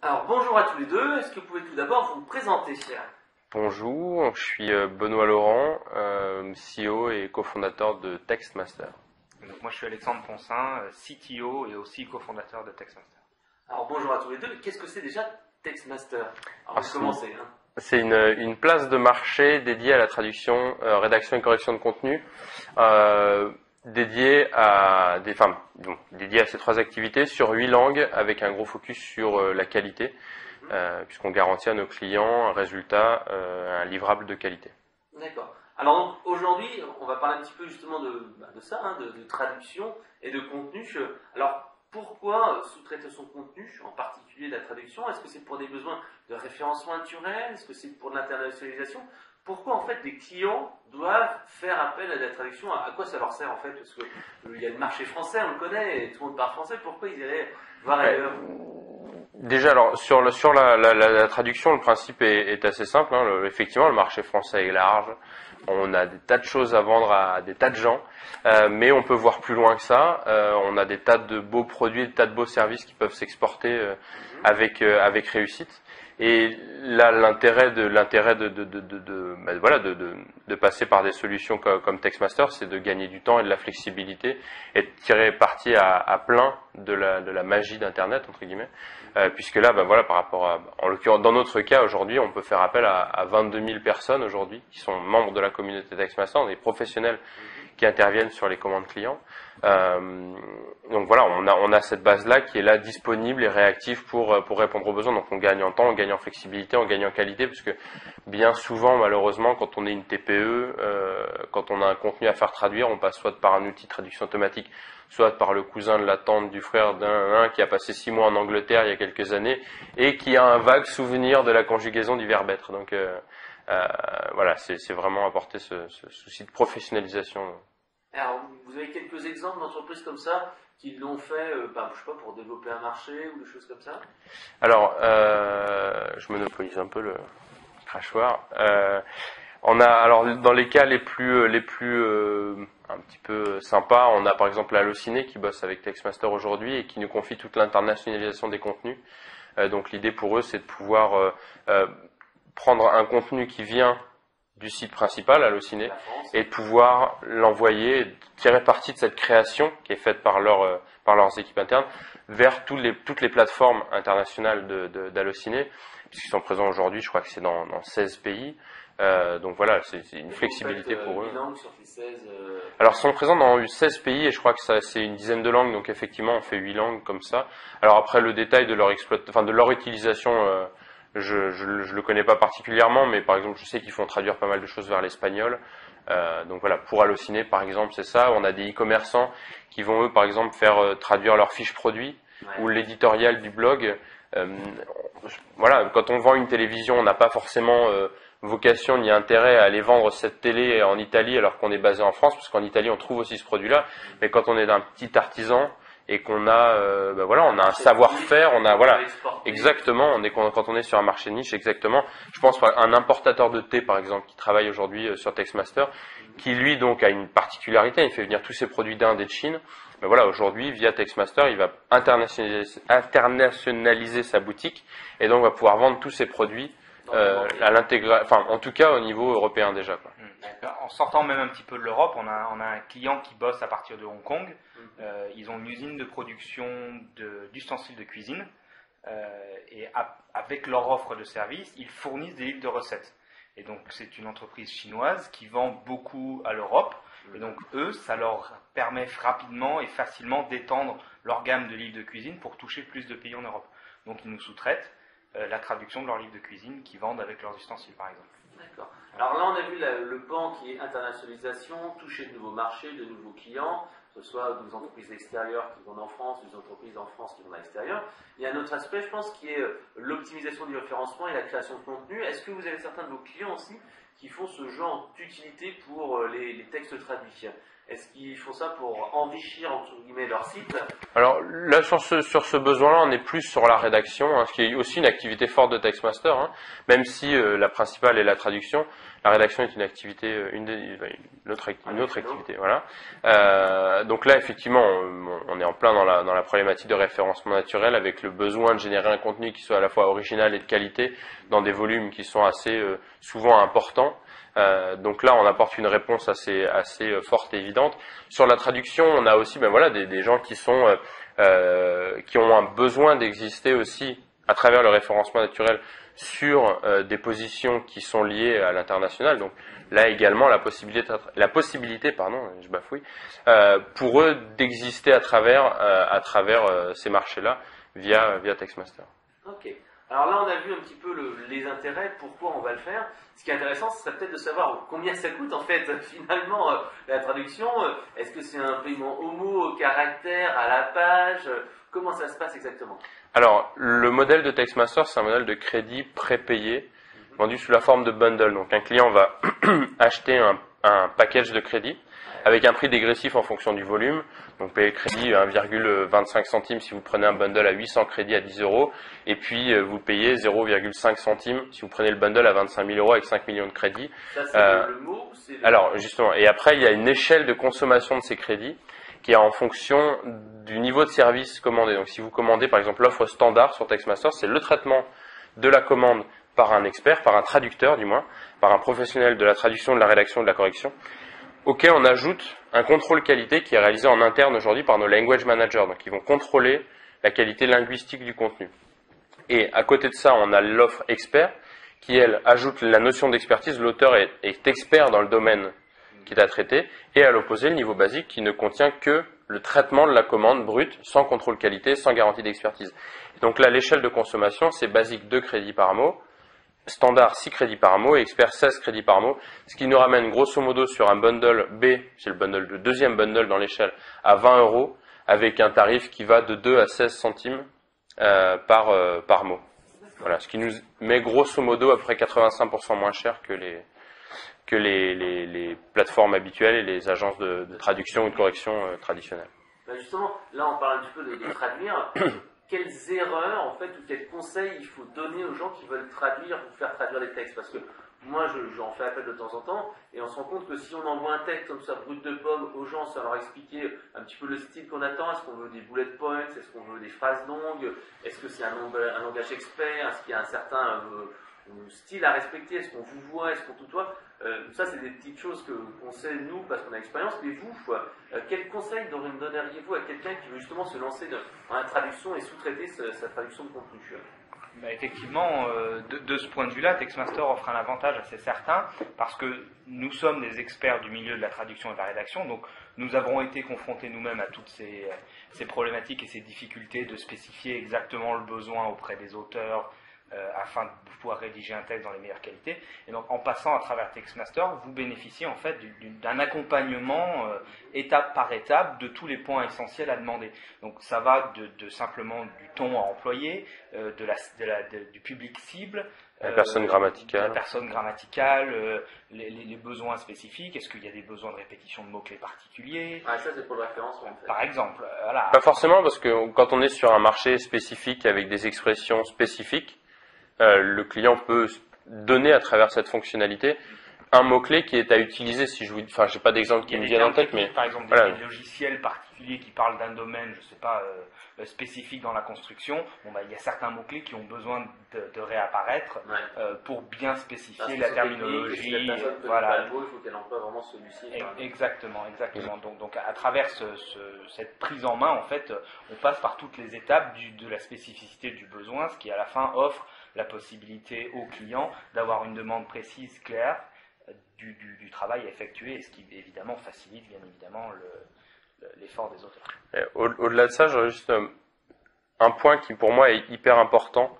Alors bonjour à tous les deux, est-ce que vous pouvez tout d'abord vous présenter? Bonjour, je suis Benoît Laurent, CEO et cofondateur de Textmaster. Donc moi je suis Alexandre Poncin, CTO et aussi cofondateur de Textmaster. Alors bonjour à tous les deux, qu'est-ce que c'est déjà Textmaster? Alors vous commencez. C'est une place de marché dédiée à la traduction, rédaction et correction de contenu, dédiée à ces trois activités sur 8 langues avec un gros focus sur la qualité, puisqu'on garantit à nos clients un résultat, un livrable de qualité. D'accord. Alors donc, aujourd'hui, on va parler un petit peu justement de ça, de traduction et de contenu. Alors pourquoi sous-traiter son contenu, en particulier la traduction? Est-ce que c'est pour des besoins de référencement naturel? Est-ce que c'est pour de l'internationalisation? Pourquoi en fait les clients doivent faire appel à la traduction? À quoi ça leur sert en fait? Parce que il y a le marché français, on le connaît, et tout le monde parle français. Pourquoi ils iraient voir ailleurs? Déjà, alors sur la traduction, le principe est assez simple. Effectivement, le marché français est large. On a des tas de choses à vendre à des tas de gens, mais on peut voir plus loin que ça. On a des tas de beaux produits, des tas de beaux services qui peuvent s'exporter avec réussite. Et là, l'intérêt de passer par des solutions comme Textmaster, c'est de gagner du temps et de la flexibilité et de tirer parti à plein de la magie d'Internet, entre guillemets. Puisque là, par rapport à, en l'occurrence, dans notre cas aujourd'hui, on peut faire appel à 22 000 personnes aujourd'hui qui sont membres de la communauté Textmaster, des professionnels qui interviennent sur les commandes clients. Donc voilà, on a cette base-là qui est là disponible et réactive pour répondre aux besoins. Donc on gagne en temps, on gagne en flexibilité, on gagne en qualité, parce que bien souvent, malheureusement, quand on est une TPE, quand on a un contenu à faire traduire, on passe soit par un outil de traduction automatique, soit par le cousin de la tante du frère d'un qui a passé 6 mois en Angleterre il y a quelques années et qui a un vague souvenir de la conjugaison du verbe être. Donc voilà, c'est vraiment apporter ce souci de professionnalisation. Alors, vous avez quelques exemples d'entreprises comme ça qui l'ont fait, je sais pas, pour développer un marché ou des choses comme ça? Alors, je monopolise un peu le crachoir. Alors dans les cas les plus un petit peu sympas, on a par exemple Allociné qui bosse avec Textmaster aujourd'hui et qui nous confie toute l'internationalisation des contenus. Donc l'idée pour eux, c'est de pouvoir prendre un contenu qui vient du site principal, Allociné, et de pouvoir l'envoyer, tirer parti de cette création qui est faite par leurs équipes internes vers toutes les plateformes internationales d'Allociné, puisqu'ils sont présents aujourd'hui, je crois que c'est dans 16 pays. Donc voilà, c'est une flexibilité pour eux. Langues sur les 16, Alors, ils sont présents dans 16 pays et je crois que c'est une dizaine de langues, donc effectivement, on fait 8 langues comme ça. Alors après, le détail de leur utilisation, je le connais pas particulièrement, mais par exemple, je sais qu'ils font traduire pas mal de choses vers l'espagnol. Donc voilà, pour Allociné, par exemple, c'est ça. On a des e-commerçants qui vont, eux, par exemple, faire traduire leurs fiches produits ou l'éditorial du blog. Voilà, quand on vend une télévision, on n'a pas forcément vocation ni intérêt à aller vendre cette télé en Italie alors qu'on est basé en France, parce qu'en Italie on trouve aussi ce produit-là. Mais quand on est d'un petit artisan et qu'on a, on a un savoir-faire, on a exactement. Quand on est sur un marché niche, exactement. Je pense à un importateur de thé par exemple qui travaille aujourd'hui sur Textmaster, qui lui donc a une particularité, il fait venir tous ses produits d'Inde et de Chine. Mais voilà, aujourd'hui, via Textmaster, il va internationaliser sa boutique et donc va pouvoir vendre tous ses produits à en tout cas au niveau européen déjà, quoi. En sortant même un petit peu de l'Europe, on a un client qui bosse à partir de Hong Kong. Ils ont une usine de production d'ustensiles de cuisine et avec leur offre de service, ils fournissent des livres de recettes. Et donc c'est une entreprise chinoise qui vend beaucoup à l'Europe. Et donc eux, ça leur permet rapidement et facilement d'étendre leur gamme de livres de cuisine pour toucher plus de pays en Europe. Donc ils nous sous-traitent la traduction de leurs livres de cuisine qu'ils vendent avec leurs ustensiles par exemple. D'accord. Alors là on a vu le pan qui est internationalisation, toucher de nouveaux marchés, de nouveaux clients, que ce soit des entreprises extérieures qui vendent en France, ou des entreprises en France qui vendent à l'extérieur. Il y a un autre aspect, je pense, qui est l'optimisation du référencement et la création de contenu. Est-ce que vous avez certains de vos clients aussi qui font ce genre d'utilité pour les textes traduits? Est-ce qu'ils font ça pour enrichir, entre guillemets, leur site? Alors là, sur ce besoin-là, on est plus sur la rédaction, ce qui est aussi une activité forte de Textmaster, même si la principale est la traduction. La rédaction est une activité, une autre activité, voilà. Donc là, effectivement, on est en plein dans la problématique de référencement naturel, avec le besoin de générer un contenu qui soit à la fois original et de qualité, dans des volumes qui sont assez souvent importants. Donc là, on apporte une réponse assez forte et évidente. Sur la traduction, on a aussi, des gens qui ont un besoin d'exister aussi à travers le référencement naturel sur des positions qui sont liées à l'international. Donc là également la possibilité, je bafouille, pour eux d'exister à travers ces marchés-là via Textmaster. Ok. Alors là, on a vu un petit peu les intérêts, pourquoi on va le faire. Ce qui est intéressant, ce serait peut-être de savoir combien ça coûte en fait finalement la traduction. Est-ce que c'est un paiement homo au caractère, à la page? Comment ça se passe exactement? Alors, le modèle de Textmaster, c'est un modèle de crédit prépayé, vendu sous la forme de bundle. Donc un client va acheter un package de crédit avec un prix dégressif en fonction du volume. Donc payer le crédit 1,25 centimes si vous prenez un bundle à 800 crédits à 10 €, et puis vous payez 0,5 centimes si vous prenez le bundle à 25 000 € avec 5 millions de crédits. Ça, c'est le mot ou c'est Alors justement, et après il y a une échelle de consommation de ces crédits qui est en fonction du niveau de service commandé. Donc si vous commandez par exemple l'offre standard sur Textmaster, c'est le traitement de la commande par un expert, par un traducteur du moins, par un professionnel de la traduction, de la rédaction, de la correction, auquel on ajoute un contrôle qualité qui est réalisé en interne aujourd'hui par nos language managers. Donc ils vont contrôler la qualité linguistique du contenu. Et à côté de ça, on a l'offre expert qui, elle, ajoute la notion d'expertise. L'auteur est expert dans le domaine qui est à traiter, et à l'opposé, le niveau basique qui ne contient que le traitement de la commande brute, sans contrôle qualité, sans garantie d'expertise. Donc là, l'échelle de consommation, c'est basique 2 crédits par mot, standard 6 crédits par mot et expert 16 crédits par mot, ce qui nous ramène grosso modo sur un bundle B, c'est le deuxième bundle dans l'échelle, à 20 €, avec un tarif qui va de 2 à 16 centimes par mot. Voilà, ce qui nous met grosso modo à peu près 85% moins cher que les plateformes habituelles et les agences de traduction ou de correction traditionnelles. Justement, là on parle un petit peu de traduire. Quelles erreurs en fait ou quels conseils il faut donner aux gens qui veulent traduire ou faire traduire les textes? Parce que moi j'en fais appel de temps en temps et on se rend compte que si on envoie un texte comme ça brut de pomme aux gens sans leur expliquer un petit peu le style qu'on attend, est-ce qu'on veut des bullet points, est-ce qu'on veut des phrases longues, est-ce que c'est un langage expert, est-ce qu'il y a un certain style à respecter, est-ce qu'on vous voit, est-ce qu'on tutoie, ça c'est des petites choses qu'on sait nous parce qu'on a l'expérience, mais vous, quels conseils donneriez-vous à quelqu'un qui veut justement se lancer dans la traduction et sous-traiter sa traduction de contenu? Effectivement, de ce point de vue-là, Textmaster offre un avantage assez certain parce que nous sommes des experts du milieu de la traduction et de la rédaction, donc nous avons été confrontés nous-mêmes à toutes ces problématiques et ces difficultés de spécifier exactement le besoin auprès des auteurs, afin de pouvoir rédiger un texte dans les meilleures qualités. Et donc en passant à travers Textmaster, vous bénéficiez en fait d'un accompagnement étape par étape de tous les points essentiels à demander. Donc ça va de simplement du ton à employer, du public cible, la personne grammaticale, les besoins spécifiques. Est-ce qu'il y a des besoins de répétition de mots-clés particuliers? Ça c'est pour le référencement en fait. Par exemple. Voilà. Pas forcément, parce que quand on est sur un marché spécifique avec des expressions spécifiques, le client peut donner à travers cette fonctionnalité un mot-clé qui est à utiliser. Si je vous dis, j'ai pas d'exemple qui me vient en tête, mais par exemple voilà. Des logiciels particuliers qui parlent d'un domaine, je sais pas, spécifique dans la construction. Il y a certains mots-clés qui ont besoin de réapparaître pour bien spécifier la terminologie. Si la personne voilà. il faut qu'elle emploie vraiment celui-ci. Exactement. Donc à travers cette prise en main, en fait, on passe par toutes les étapes de la spécificité du besoin, ce qui à la fin offre la possibilité au client d'avoir une demande précise, claire du travail à effectuer, et ce qui évidemment facilite bien évidemment l'effort des auteurs. Au-delà de ça, j'aurais juste un point qui pour moi est hyper important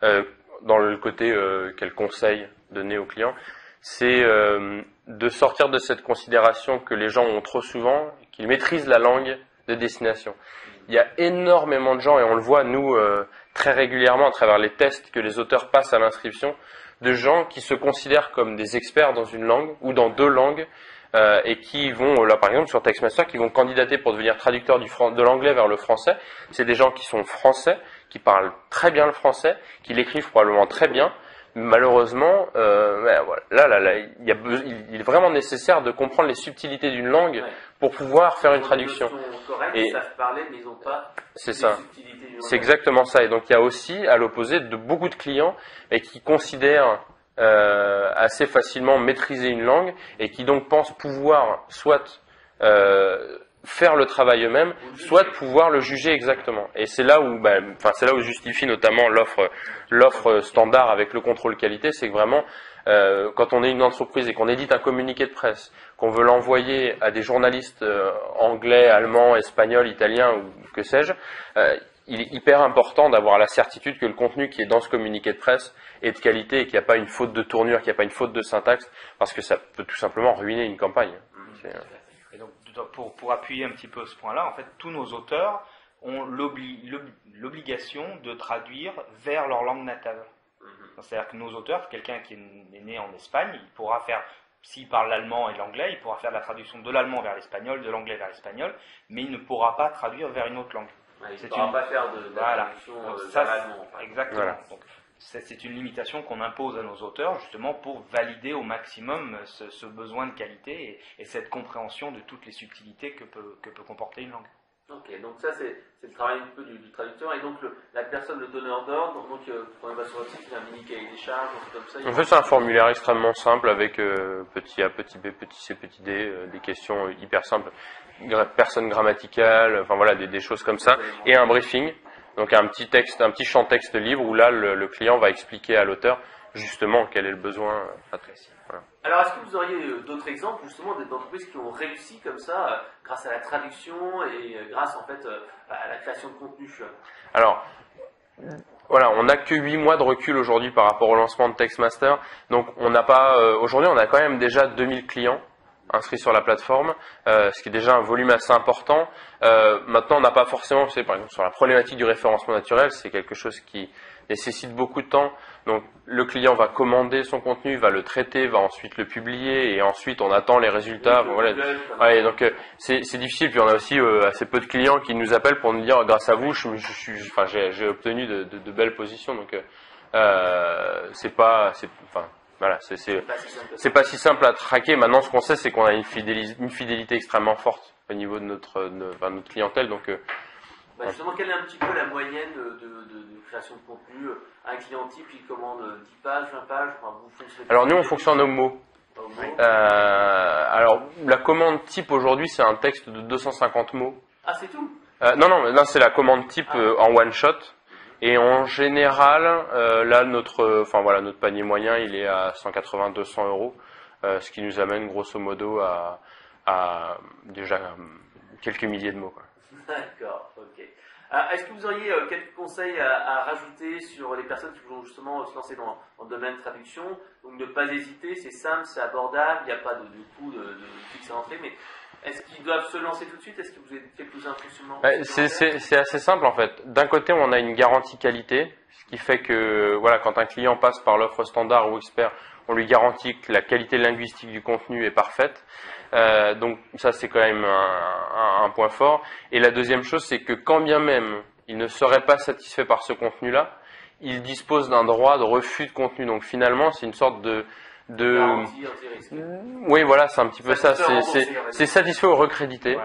dans le côté quel conseil donner aux clients, c'est de sortir de cette considération que les gens ont trop souvent, qu'ils maîtrisent la langue de destination. Il y a énormément de gens, et on le voit nous très régulièrement à travers les tests que les auteurs passent à l'inscription, de gens qui se considèrent comme des experts dans une langue ou dans deux langues et qui vont, là par exemple sur Textmaster, qui vont candidater pour devenir traducteur de l'anglais vers le français. C'est des gens qui sont français, qui parlent très bien le français, qui l'écrivent probablement très bien, malheureusement, voilà, il est vraiment nécessaire de comprendre les subtilités d'une langue pour pouvoir faire une traduction. Ils savent parler, mais ils n'ont pas c'est les ça. subtilités du langage. C'est exactement ça. Et donc il y a aussi, à l'opposé, de beaucoup de clients qui considèrent assez facilement maîtriser une langue et qui donc pensent pouvoir soit faire le travail eux-mêmes, soit pouvoir le juger exactement. Et c'est là où, c'est là où justifie notamment l'offre standard avec le contrôle qualité, c'est que vraiment, quand on est une entreprise et qu'on édite un communiqué de presse, qu'on veut l'envoyer à des journalistes anglais, allemands, espagnols, italiens ou que sais-je, il est hyper important d'avoir la certitude que le contenu qui est dans ce communiqué de presse est de qualité et qu'il n'y a pas une faute de tournure, qu'il n'y a pas une faute de syntaxe, parce que ça peut tout simplement ruiner une campagne. Et donc, pour appuyer un petit peu ce point-là, en fait, tous nos auteurs ont l'obligation de traduire vers leur langue natale. C'est-à-dire que nos auteurs, quelqu'un qui est né en Espagne, il pourra faire, s'il parle l'allemand et l'anglais, il pourra faire de la traduction de l'allemand vers l'espagnol, de l'anglais vers l'espagnol, mais il ne pourra pas traduire vers une autre langue. Il ne pourra pas faire de la traduction vers l'allemand. Exactement. Voilà. Donc, c'est une limitation qu'on impose à nos auteurs justement pour valider au maximum ce besoin de qualité et cette compréhension de toutes les subtilités que peut comporter une langue. Ok, donc ça c'est le travail un peu du traducteur et donc la personne, le donneur d'ordre, donc quand on va sur le site, il y a un mini cahier des charges, comme ça. En fait, c'est un formulaire extrêmement simple avec petit A, petit B, petit C, petit D, des questions hyper simples, personnes grammaticales, enfin voilà, des choses comme ça, et un briefing. Donc un petit texte, un petit champ de texte libre où là le client va expliquer à l'auteur justement quel est le besoin précis. Voilà. Alors est-ce que vous auriez d'autres exemples justement d'entreprises qui ont réussi comme ça grâce à la traduction et grâce en fait à la création de contenu? Alors voilà, on n'a que 8 mois de recul aujourd'hui par rapport au lancement de Textmaster. Donc on n'a pas aujourd'hui on a quand même déjà 2000 clients inscrits sur la plateforme, ce qui est déjà un volume assez important. Maintenant, on n'a pas forcément, par exemple, sur la problématique du référencement naturel, c'est quelque chose qui nécessite beaucoup de temps. Donc, le client va commander son contenu, va le traiter, va ensuite le publier, et ensuite on attend les résultats. Oui, voilà. Ouais, donc c'est difficile. Puis on a aussi assez peu de clients qui nous appellent pour nous dire, grâce à vous, j'ai obtenu de belles positions. Donc, voilà, c'est pas si simple à traquer. Maintenant, ce qu'on sait, c'est qu'on a une fidélité extrêmement forte au niveau de notre clientèle. Donc, justement, quelle est un petit peu la moyenne de création de contenu? Un client type, il commande 10 pages, 20 pages. Alors, nous, on fonctionne au mot. Alors, la commande type aujourd'hui, c'est un texte de 250 mots. Ah, c'est tout? Non, c'est la commande type en one shot. Et en général, là, notre panier moyen, il est à 180-200 euros, ce qui nous amène grosso modo à déjà quelques milliers de mots, quoi. D'accord, ok. Est-ce que vous auriez quelques conseils à rajouter sur les personnes qui vont justement se lancer dans le domaine de traduction? Donc ne pas hésiter, c'est simple, c'est abordable, il n'y a pas de coût de fixe à l'entrée, mais est-ce qu'ils doivent se lancer tout de suite? Est-ce que vous avez quelques infos C'est assez simple en fait. D'un côté, on a une garantie qualité, ce qui fait que voilà, quand un client passe par l'offre standard ou expert, on lui garantit que la qualité linguistique du contenu est parfaite. Donc ça, c'est quand même un point fort. Et la deuxième chose, c'est que quand bien même il ne serait pas satisfait par ce contenu-là, il dispose d'un droit de refus de contenu. Donc finalement, c'est une sorte de oui, voilà, c'est un petit peu ça. C'est satisfait ou recrédité.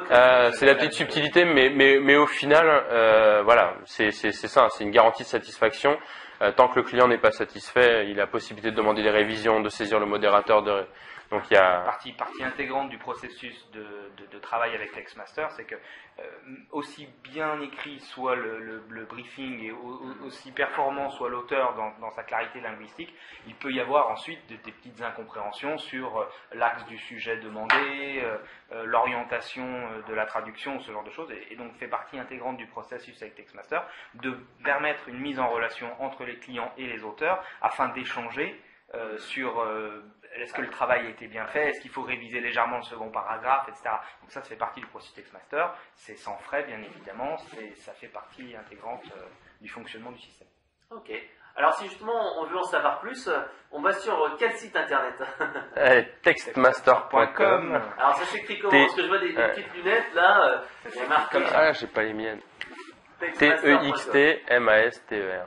C'est la petite subtilité, mais au final, voilà, c'est ça. C'est une garantie de satisfaction. Tant que le client n'est pas satisfait, il a la possibilité de demander des révisions, de saisir le modérateur. Donc il y a partie intégrante du processus de travail avec Textmaster, c'est que aussi bien écrit soit le briefing et aussi performant soit l'auteur dans sa clarité linguistique, il peut y avoir ensuite des petites incompréhensions sur l'axe du sujet demandé, l'orientation de la traduction, ce genre de choses, et donc fait partie intégrante du processus avec Textmaster de permettre une mise en relation entre les clients et les auteurs afin d'échanger sur est-ce que le travail a été bien fait, est-ce qu'il faut réviser légèrement le second paragraphe, etc. Donc ça fait partie du processus Textmaster, c'est sans frais bien évidemment, ça fait partie intégrante du fonctionnement du système. Ok. Alors si justement on veut en savoir plus, on va sur quel site internet? Textmaster.com. Alors ça s'écrit comment? Parce que je vois des petites lunettes là, il y a marqué. Ah, j'ai pas les miennes. Textmaster.com.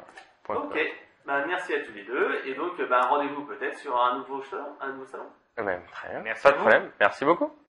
Ok. Merci à tous les deux. Et donc, rendez-vous peut-être sur un nouveau salon. Très bien. Merci Pas à de vous. problème. Merci beaucoup.